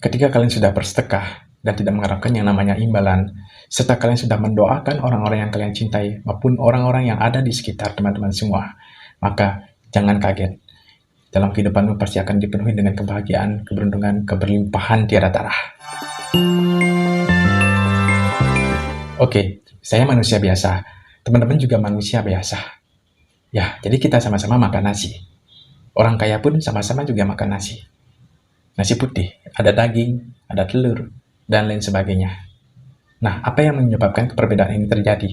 Ketika kalian sudah bersedekah dan tidak mengharapkan yang namanya imbalan, serta kalian sudah mendoakan orang-orang yang kalian cintai maupun orang-orang yang ada di sekitar teman-teman semua, maka jangan kaget. Dalam kehidupanmu pasti akan dipenuhi dengan kebahagiaan, keberuntungan, keberlimpahan tiada tarah. Oke, saya manusia biasa. Teman-teman juga manusia biasa. Ya, jadi kita sama-sama makan nasi. Orang kaya pun sama-sama juga makan nasi. Nasi putih, ada daging, ada telur, dan lain sebagainya. Nah, apa yang menyebabkan perbedaan ini terjadi?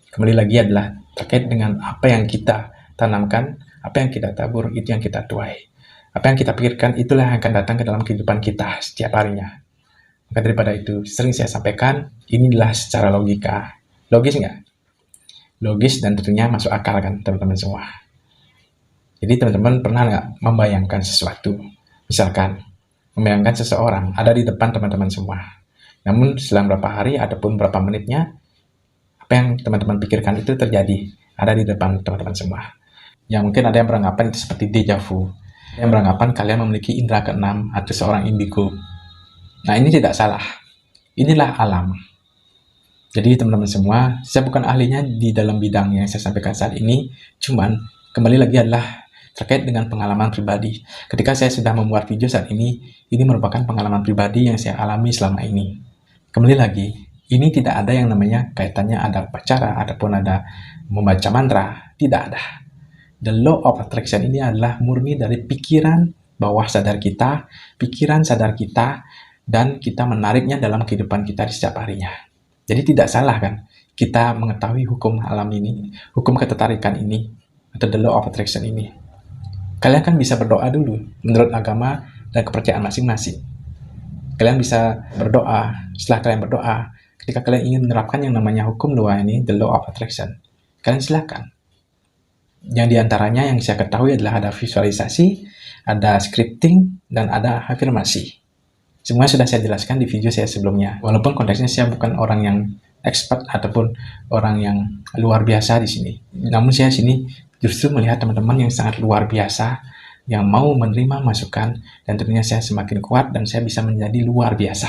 Kembali lagi adalah terkait dengan apa yang kita tanamkan, apa yang kita tabur, itu yang kita tuai. Apa yang kita pikirkan, itulah yang akan datang ke dalam kehidupan kita setiap harinya. Maka daripada itu, sering saya sampaikan, inilah secara logika. Logis nggak? Logis dan tentunya masuk akal kan, teman-teman semua. Jadi teman-teman pernah nggak membayangkan sesuatu? Misalkan, membayangkan seseorang ada di depan teman-teman semua. Namun selang beberapa hari ataupun beberapa menitnya, apa yang teman-teman pikirkan itu terjadi, ada di depan teman-teman semua. Yang mungkin ada yang beranggapan itu seperti deja vu. Ada yang beranggapan kalian memiliki indera keenam atau seorang indigo. Nah, ini tidak salah. Inilah alam. Jadi teman-teman semua, saya bukan ahlinya di dalam bidang yang saya sampaikan saat ini, cuman kembali lagi adalah terkait dengan pengalaman pribadi. Ketika saya sudah membuat video saat ini merupakan pengalaman pribadi yang saya alami selama ini. Kembali lagi, ini tidak ada yang namanya kaitannya ada upacara ataupun ada membaca mantra, tidak ada. The law of attraction ini adalah murni dari pikiran bawah sadar kita, pikiran sadar kita, dan kita menariknya dalam kehidupan kita di setiap harinya. Jadi tidak salah kan, kita mengetahui hukum alam ini, hukum ketertarikan ini, atau the law of attraction ini. Kalian kan bisa berdoa dulu, menurut agama dan kepercayaan masing-masing. Kalian bisa berdoa, setelah kalian berdoa, ketika kalian ingin menerapkan yang namanya hukum doa ini, the law of attraction, kalian silakan. Yang diantaranya yang saya ketahui adalah ada visualisasi, ada scripting, dan ada afirmasi. Semua sudah saya jelaskan di video saya sebelumnya. Walaupun konteksnya saya bukan orang yang expert ataupun orang yang luar biasa di sini. Namun saya sini justru melihat teman-teman yang sangat luar biasa, yang mau menerima masukan, dan tentunya saya semakin kuat dan saya bisa menjadi luar biasa.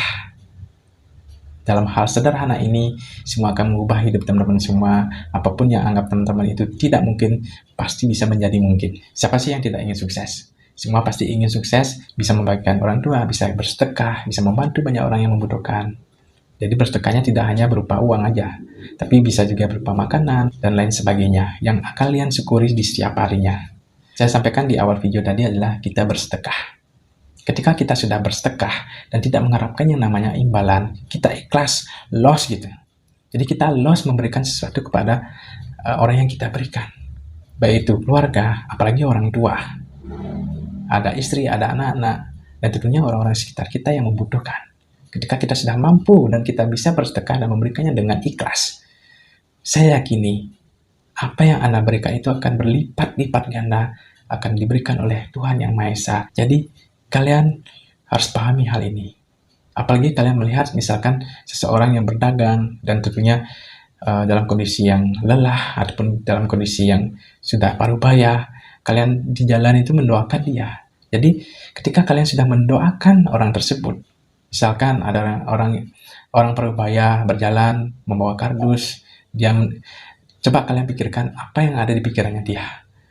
Dalam hal sederhana ini, semua akan mengubah hidup teman-teman semua. Apapun yang anggap teman-teman itu tidak mungkin, pasti bisa menjadi mungkin. Siapa sih yang tidak ingin sukses? Semua pasti ingin sukses, bisa membagikan orang tua, bisa bersedekah, bisa membantu banyak orang yang membutuhkan. Jadi bersedekahnya tidak hanya berupa uang aja, tapi bisa juga berupa makanan dan lain sebagainya yang kalian syukuri di setiap harinya. Saya sampaikan di awal video tadi adalah kita bersedekah. Ketika kita sudah bersedekah dan tidak mengharapkan yang namanya imbalan, kita ikhlas, loss gitu. Jadi kita loss memberikan sesuatu kepada orang yang kita berikan. Baik itu keluarga, apalagi orang tua. Ada istri, ada anak-anak, dan tentunya orang-orang sekitar kita yang membutuhkan. Ketika kita sudah mampu dan kita bisa bersedekah dan memberikannya dengan ikhlas, saya yakini apa yang Anda berikan itu akan berlipat-lipat ganda, akan diberikan oleh Tuhan Yang Maha Esa. Jadi kalian harus pahami hal ini. Apalagi kalian melihat misalkan seseorang yang berdagang dan tentunya dalam kondisi yang lelah ataupun dalam kondisi yang sudah paruh baya, kalian di jalan itu mendoakan dia. Jadi ketika kalian sudah mendoakan orang tersebut, misalkan ada orang paruh baya berjalan membawa kardus, coba kalian pikirkan apa yang ada di pikirannya dia.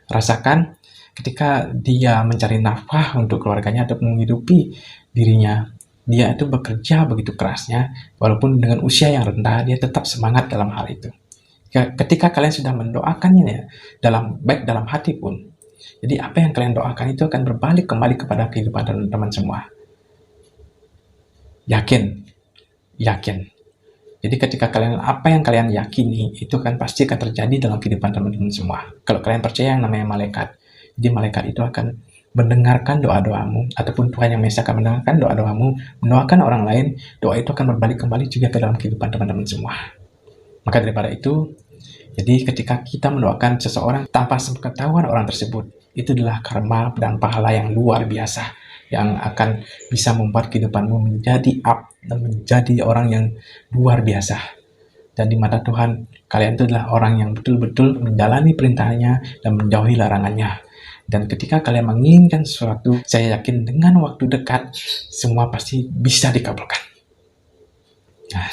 Rasakan ketika dia mencari nafkah untuk keluarganya atau menghidupi dirinya, dia itu bekerja begitu kerasnya, walaupun dengan usia yang rendah, dia tetap semangat dalam hal itu. Ketika kalian sudah mendoakannya baik dalam hati pun, jadi apa yang kalian doakan itu akan berbalik kembali kepada kehidupan teman-teman semua. Yakin. Jadi ketika apa yang kalian yakini, itu kan pasti akan terjadi dalam kehidupan teman-teman semua. Kalau kalian percaya yang namanya malaikat, jadi malaikat itu akan mendengarkan doa-doamu, ataupun Tuhan Yang Maha Esa akan mendengarkan doa-doamu, mendoakan orang lain, doa itu akan berbalik kembali juga ke dalam kehidupan teman-teman semua. Maka daripada itu, jadi ketika kita mendoakan seseorang tanpa sepengetahuan orang tersebut, itu adalah karma dan pahala yang luar biasa, yang akan bisa membuat kehidupanmu menjadi up dan menjadi orang yang luar biasa. Dan di mata Tuhan, kalian itu adalah orang yang betul-betul menjalani perintahnya dan menjauhi larangannya. Dan ketika kalian menginginkan sesuatu, saya yakin dengan waktu dekat, semua pasti bisa dikabulkan. Nah,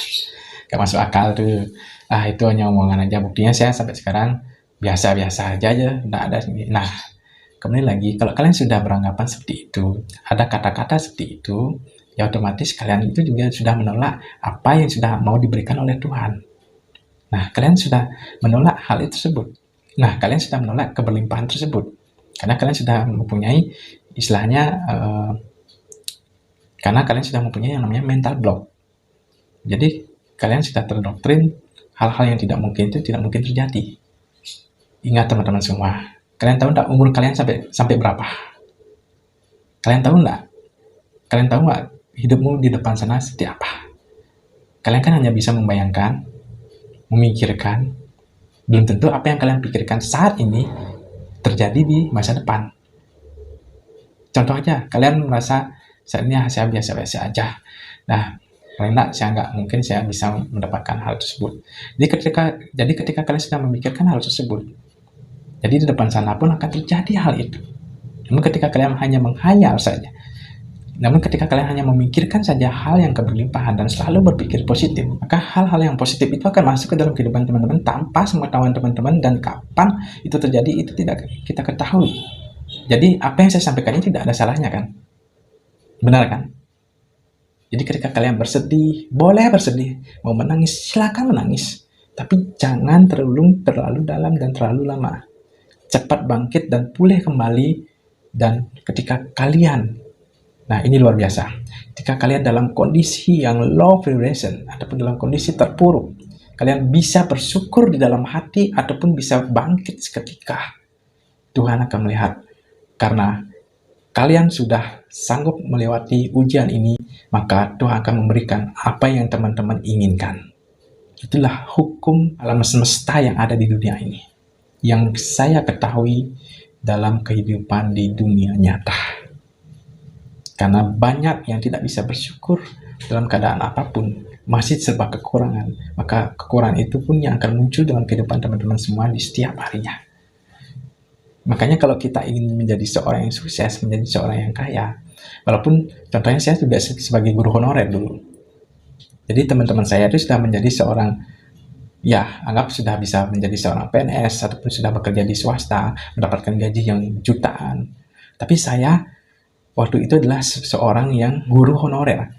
gak masuk akal tuh. Itu hanya omongan aja. Buktinya saya sampai sekarang biasa-biasa aja, nggak ada. Nah, kembali lagi, kalau kalian sudah beranggapan seperti itu, ada kata-kata seperti itu, ya otomatis kalian itu juga sudah menolak apa yang sudah mau diberikan oleh Tuhan. Nah, kalian sudah menolak hal itu tersebut. Nah, kalian sudah menolak keberlimpahan tersebut. Karena kalian sudah mempunyai istilahnya, karena kalian sudah mempunyai yang namanya mental block. Jadi, kalian sudah terdoktrin hal-hal yang tidak mungkin itu tidak mungkin terjadi. Ingat teman-teman semua, kalian tahu nggak umur kalian sampai berapa? Kalian tahu nggak? Kalian tahu nggak hidupmu di depan sana seperti apa? Kalian kan hanya bisa membayangkan, memikirkan, belum tentu apa yang kalian pikirkan saat ini terjadi di masa depan. Contoh aja, kalian merasa saat ini saya biasa-biasa aja. Nah, karena saya nggak mungkin saya bisa mendapatkan hal tersebut. Jadi ketika kalian sedang memikirkan hal tersebut, jadi di depan sana pun akan terjadi hal itu. Namun ketika kalian hanya menghayal saja, namun ketika kalian hanya memikirkan saja hal yang keberlimpahan dan selalu berpikir positif, maka hal-hal yang positif itu akan masuk ke dalam kehidupan teman-teman tanpa pengetahuan teman-teman, dan kapan itu terjadi itu tidak kita ketahui. Jadi apa yang saya sampaikan ini tidak ada salahnya kan? Benar kan? Jadi ketika kalian bersedih, boleh bersedih. Mau menangis, silakan menangis. Tapi jangan terlalu dalam dan terlalu lama. Cepat bangkit dan pulih kembali. Dan ketika kalian, nah ini luar biasa, ketika kalian dalam kondisi yang low vibration ataupun dalam kondisi terpuruk, kalian bisa bersyukur di dalam hati ataupun bisa bangkit seketika. Tuhan akan melihat, karena kalian sudah sanggup melewati ujian ini, maka Tuhan akan memberikan apa yang teman-teman inginkan. Itulah hukum alam semesta yang ada di dunia ini, yang saya ketahui dalam kehidupan di dunia nyata. Karena banyak yang tidak bisa bersyukur dalam keadaan apapun, masih serba kekurangan, maka kekurangan itu pun yang akan muncul dalam kehidupan teman-teman semua di setiap harinya. Makanya kalau kita ingin menjadi seorang yang sukses, menjadi seorang yang kaya, walaupun contohnya saya juga sebagai guru honorer dulu. Jadi teman-teman saya itu sudah menjadi seorang, ya anggap sudah bisa menjadi seorang PNS ataupun sudah bekerja di swasta, mendapatkan gaji yang jutaan. Tapi saya waktu itu adalah seorang yang guru honorer.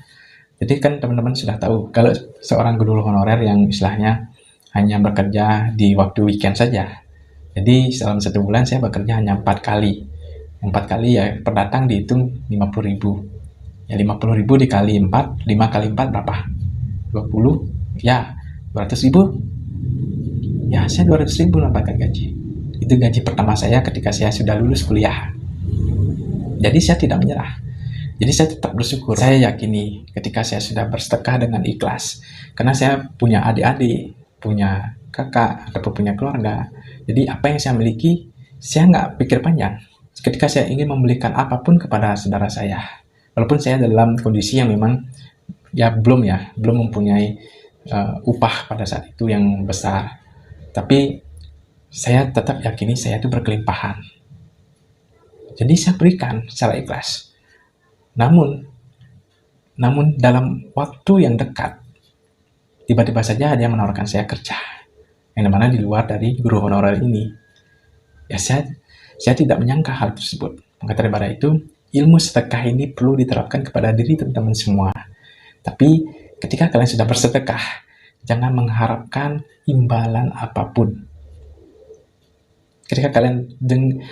Jadi kan teman-teman sudah tahu, kalau seorang guru honorer yang istilahnya hanya bekerja di waktu weekend saja. Jadi dalam 1 bulan saya bekerja hanya 4 kali. 4 kali ya per datang dihitung 50.000. Ya 50.000 dikali 4, 5 kali 4 berapa? 20, ya 200.000. Ya saya 200.000 mendapatkan gaji. Itu gaji pertama saya ketika saya sudah lulus kuliah. Jadi saya tidak menyerah. Jadi saya tetap bersyukur. Saya yakini ketika saya sudah bersedekah dengan ikhlas. Karena saya punya adik-adik, punya kakak, ataupun punya keluarga. Jadi apa yang saya miliki, saya nggak pikir panjang. Ketika saya ingin membelikan apapun kepada saudara saya, walaupun saya dalam kondisi yang memang ya belum mempunyai upah pada saat itu yang besar, tapi saya tetap yakini saya itu berkelimpahan. Jadi saya berikan secara ikhlas. Namun dalam waktu yang dekat, tiba-tiba saja ada yang menawarkan saya kerja, yang dimana di luar dari guru honorer ini. Ya saya tidak menyangka hal tersebut. Maka daripada itu, ilmu sedekah ini perlu diterapkan kepada diri teman-teman semua. Tapi ketika kalian sudah bersedekah, jangan mengharapkan imbalan apapun. Ketika kalian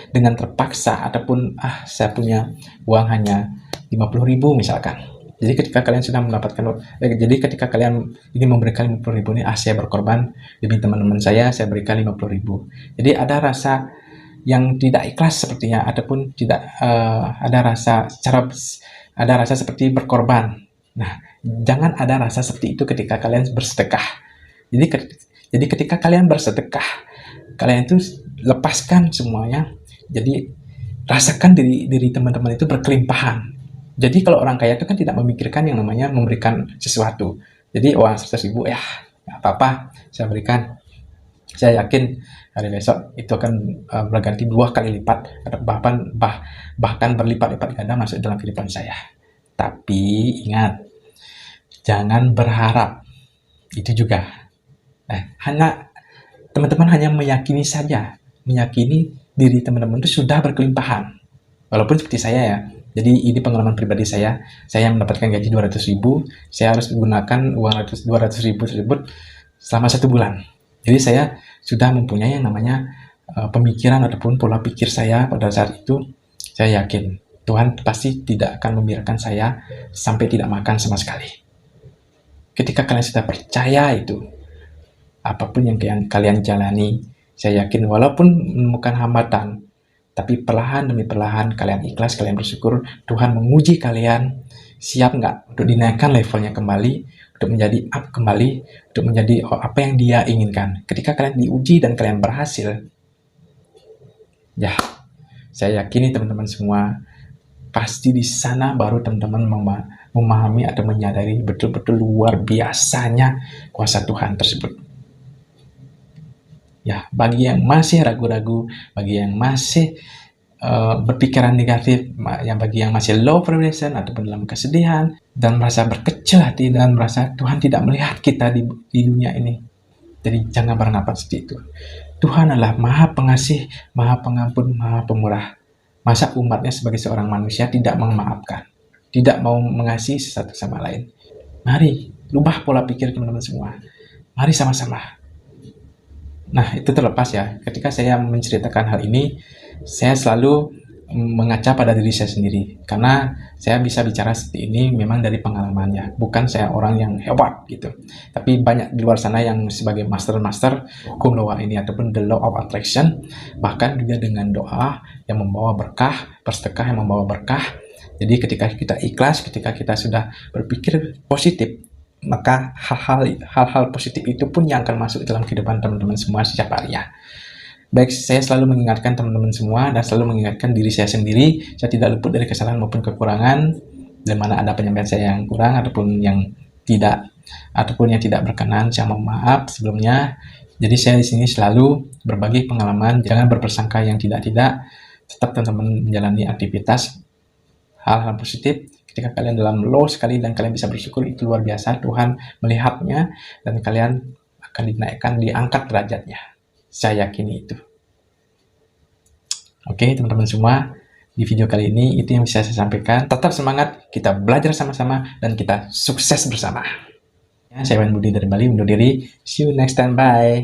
dengan terpaksa ataupun saya punya uang hanya 50.000 misalkan. Jadi ketika kalian sudah mendapatkan, jadi ketika kalian ingin memberikan 50.000 ini, saya berkorban demi teman-teman saya berikan 50.000. Jadi ada rasa yang tidak ikhlas sepertinya, ataupun tidak ada rasa seperti berkorban. Nah, jangan ada rasa seperti itu ketika kalian bersedekah. Jadi ketika kalian bersedekah, kalian itu lepaskan semuanya. Jadi rasakan diri teman-teman itu berkelimpahan. Jadi kalau orang kaya itu kan tidak memikirkan yang namanya memberikan sesuatu. Jadi uang 100.000 ya nggak apa-apa saya berikan. Saya yakin hari besok itu akan berganti 2 kali lipat, atau bahkan berlipat-lipat ganda masuk dalam kehidupan saya. Tapi ingat, jangan berharap itu juga. Hanya teman-teman hanya meyakini saja, meyakini diri teman-teman itu sudah berkelimpahan. Walaupun seperti saya ya, jadi ini pengalaman pribadi saya mendapatkan gaji 200.000, saya harus menggunakan uang 200.000 tersebut selama 1 bulan. Jadi saya sudah mempunyai yang namanya pemikiran ataupun pola pikir saya pada saat itu. Saya yakin Tuhan pasti tidak akan membiarkan saya sampai tidak makan sama sekali. Ketika kalian sudah percaya itu, apapun yang kalian jalani, saya yakin walaupun menemukan hambatan, tapi perlahan demi perlahan kalian ikhlas, kalian bersyukur, Tuhan menguji kalian, siap nggak untuk dinaikkan levelnya kembali, untuk menjadi up kembali, untuk menjadi apa yang Dia inginkan. Ketika kalian diuji dan kalian berhasil, ya, saya yakini teman-teman semua, pasti di sana baru teman-teman memahami atau menyadari betul-betul luar biasanya kuasa Tuhan tersebut. Ya, bagi yang masih ragu-ragu, bagi yang masih berpikiran negatif, bagi yang masih low vibration ataupun dalam kesedihan dan merasa berkecil hati dan merasa Tuhan tidak melihat kita di dunia ini. Jadi jangan bernapas seperti itu. Tuhan adalah Maha Pengasih, Maha Pengampun, Maha Pemurah. Masa umatnya sebagai seorang manusia tidak memaafkan, tidak mau mengasihi satu sama lain? Mari rubah pola pikir teman-teman semua. Mari sama-sama. Nah, itu terlepas ya, ketika saya menceritakan hal ini, saya selalu mengaca pada diri saya sendiri. Karena saya bisa bicara seperti ini memang dari pengalamannya. Bukan saya orang yang hebat gitu. Tapi banyak di luar sana yang sebagai master hukum law ini ataupun the law of attraction. Bahkan juga dengan doa yang membawa berkah, bersedekah yang membawa berkah. Jadi ketika kita ikhlas, ketika kita sudah berpikir positif, maka hal-hal positif itu pun yang akan masuk dalam kehidupan teman-teman semua setiap harinya. Baik, saya selalu mengingatkan teman-teman semua dan selalu mengingatkan diri saya sendiri, saya tidak luput dari kesalahan maupun kekurangan, di mana ada penyampaian saya yang kurang ataupun yang tidak berkenan, saya mohon maaf sebelumnya. Jadi saya di sini selalu berbagi pengalaman, jangan berpersangka yang tidak-tidak, tetap teman-teman menjalani aktivitas hal-hal positif. Ketika kalian dalam low sekali dan kalian bisa bersyukur, itu luar biasa, Tuhan melihatnya dan kalian akan dinaikkan, diangkat derajatnya. Saya yakini itu. Oke, teman-teman semua, di video kali ini itu yang bisa saya sampaikan. Tetap semangat, kita belajar sama-sama dan kita sukses bersama. Saya Wan Budi dari Bali undur diri. See you next time, bye.